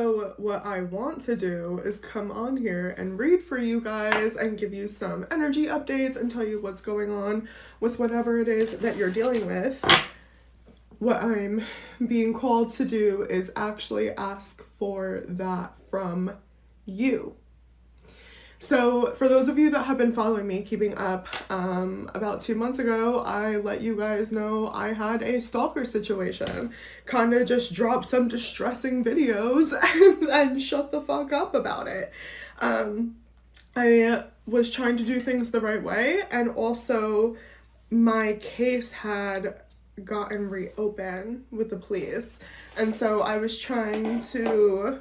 So what I want to do is come on here and read for you guys and give you some energy updates and tell you what's going on with whatever it is that you're dealing with. What I'm being called to do is actually ask for that from you. So, for those of you that have been following me, keeping up, about 2 months ago, I let you guys know I had a stalker situation. Kind of just dropped some distressing videos and then shut the fuck up about it. I was trying to do things the right way, and also my case had gotten reopened with the police. And so I was trying to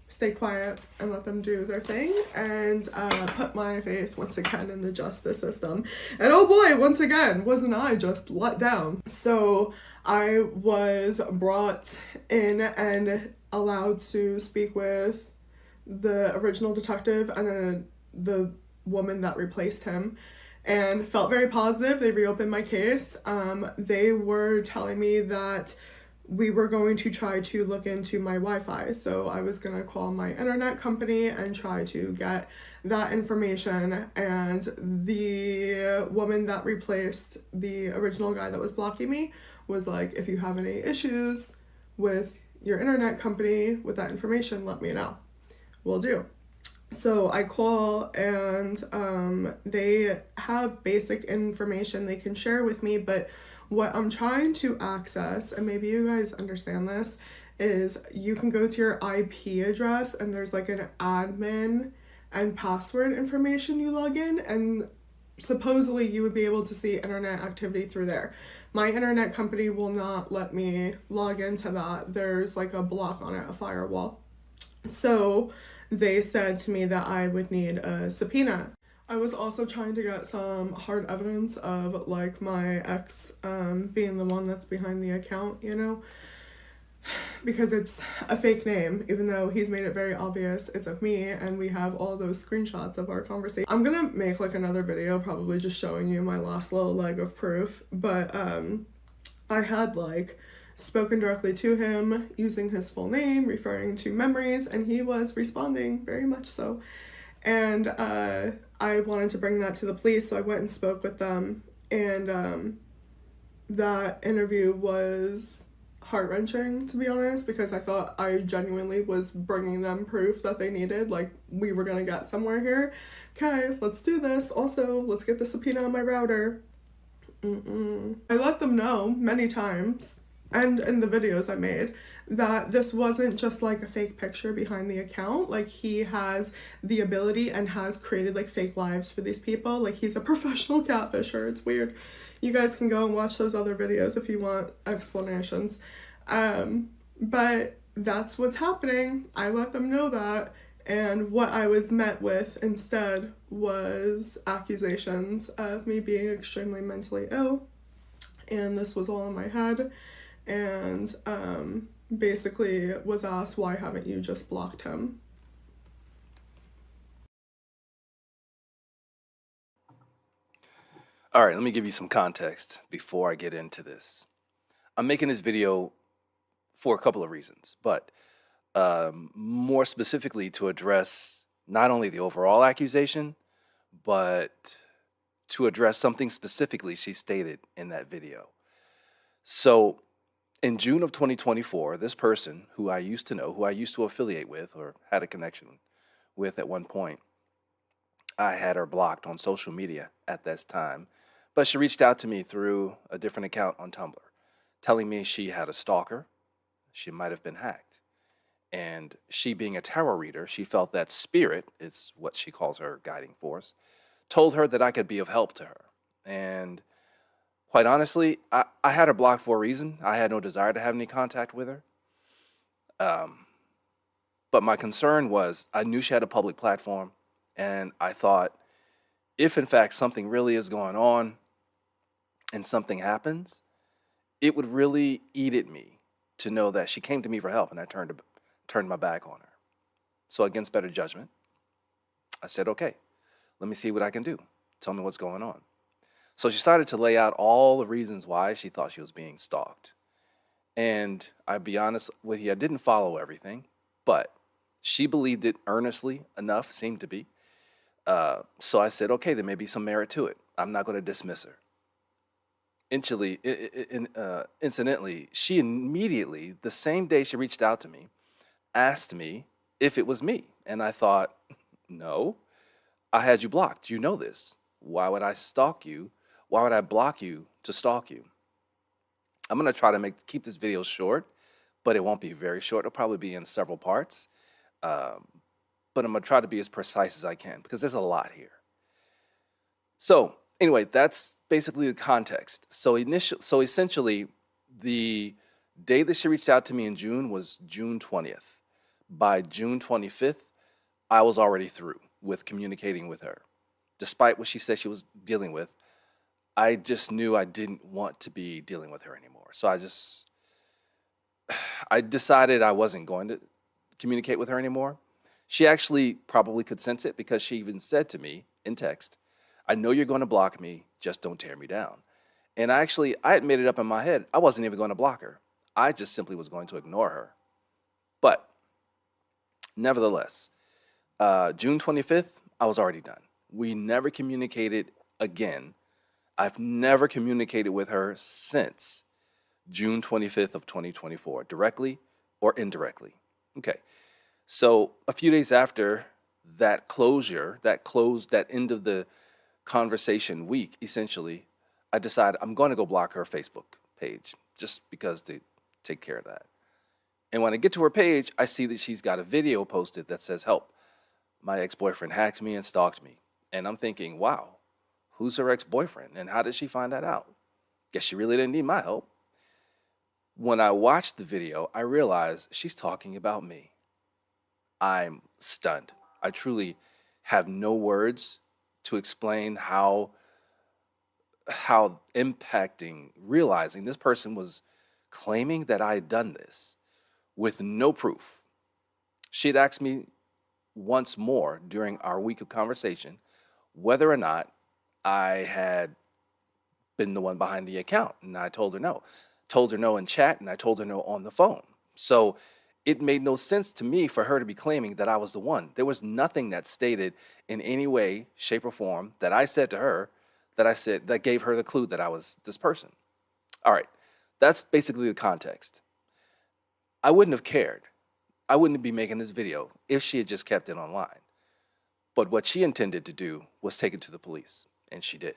stay quiet and let them do their thing and put my faith once again in the justice system. And oh boy, once again, wasn't I just let down. So I was brought in and allowed to speak with the original detective and the woman that replaced him, and felt very positive. They reopened my case. They were telling me that we were going to try to look into my Wi-Fi. So I was gonna call my internet company and try to get that information. And the woman that replaced the original guy that was blocking me was like, if you have any issues with your internet company with that information, let me know. Will do. So I call and they have basic information they can share with me, but what I'm trying to access, and maybe you guys understand this, is you can go to your IP address and there's like an admin and password information you log in, and supposedly you would be able to see internet activity through there. My internet company will not let me log into that. There's like a block on it, a firewall. So they said to me that I would need a subpoena. I was also trying to get some hard evidence of like my ex being the one that's behind the account, you know, because it's a fake name, even though he's made it very obvious it's of me, and we have all those screenshots of our conversation. I'm gonna make like another video probably just showing you my last little leg of proof, but I had like spoken directly to him using his full name, referring to memories, and he was responding very much so. And I wanted to bring that to the police, so I went and spoke with them. And that interview was heart-wrenching, to be honest, because I thought I genuinely was bringing them proof that they needed. Like, we were gonna get somewhere here. Okay, let's do this. Also, let's get the subpoena on my router. I let them know many times, and in the videos I made, that this wasn't just like a fake picture behind the account. Like, he has the ability and has created like fake lives for these people. Like, he's a professional catfisher. It's weird. You guys can go and watch those other videos if you want explanations. But that's what's happening. I let them know that. And what I was met with instead was accusations of me being extremely mentally ill. And this was all in my head. And basically was asked, why haven't you just blocked him? All right, let me give you some context before I get into this. I'm making this video for a couple of reasons, but more specifically to address not only the overall accusation, but to address something specifically she stated in that video. So, in June of 2024, this person who I used to know, who I used to affiliate with or had a connection with at one point, I had her blocked on social media at this time, but she reached out to me through a different account on Tumblr, telling me she had a stalker, she might have been hacked. And she, being a tarot reader, she felt that spirit, it's what she calls her guiding force, told her that I could be of help to her. And quite honestly, I had her blocked for a reason. I had no desire to have any contact with her. Um, but my concern was I knew she had a public platform, and I thought, if in fact something really is going on and something happens, it would really eat at me to know that she came to me for help and I turned my back on her. So against better judgment, I said, okay, let me see what I can do. Tell me what's going on. So she started to lay out all the reasons why she thought she was being stalked. And I'll be honest with you, I didn't follow everything. but she believed it earnestly enough, seemed to be. So I said, okay, there may be some merit to it. I'm not going to dismiss her. Incidentally, she immediately, the same day she reached out to me, asked me if it was me. And I thought, no, I had you blocked. You know this. Why would I stalk you? Why would I block you to stalk you? I'm going to try to keep this video short, but it won't be very short. It'll probably be in several parts. Um, but I'm going to try to be as precise as I can because there's a lot here. So anyway, that's basically the context. So essentially, the day that she reached out to me in June was June 20th. By June 25th, I was already through with communicating with her. Despite what she said she was dealing with, I just knew I didn't want to be dealing with her anymore. So I decided I wasn't going to communicate with her anymore. She actually probably could sense it because she even said to me in text, I know you're going to block me, just don't tear me down. And I had made it up in my head. I wasn't even going to block her. I just simply was going to ignore her. But nevertheless, June 25th, I was already done. We never communicated again. I've never communicated with her since June 25th of 2024, directly or indirectly. Okay. So a few days after that closure, that end of the conversation week, essentially, I decided I'm going to go block her Facebook page just because to take care of that. And when I get to her page, I see that she's got a video posted that says, help, my ex-boyfriend hacked me and stalked me. And I'm thinking, wow, who's her ex-boyfriend and how did she find that out? Guess she really didn't need my help. When I watched the video, I realized she's talking about me. I'm stunned. I truly have no words to explain how impacting realizing this person was claiming that I had done this with no proof. She had asked me once more during our week of conversation whether or not I had been the one behind the account. And I told her no. Told her no in chat, and I told her no on the phone. So it made no sense to me for her to be claiming that I was the one. There was nothing that stated in any way, shape, or form that I said to her that gave her the clue that I was this person. All right, that's basically the context. I wouldn't have cared. I wouldn't be making this video if she had just kept it online. But what she intended to do was take it to the police, and she did.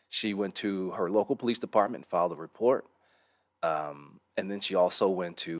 She went to her local police department, filed a report, and then she also went to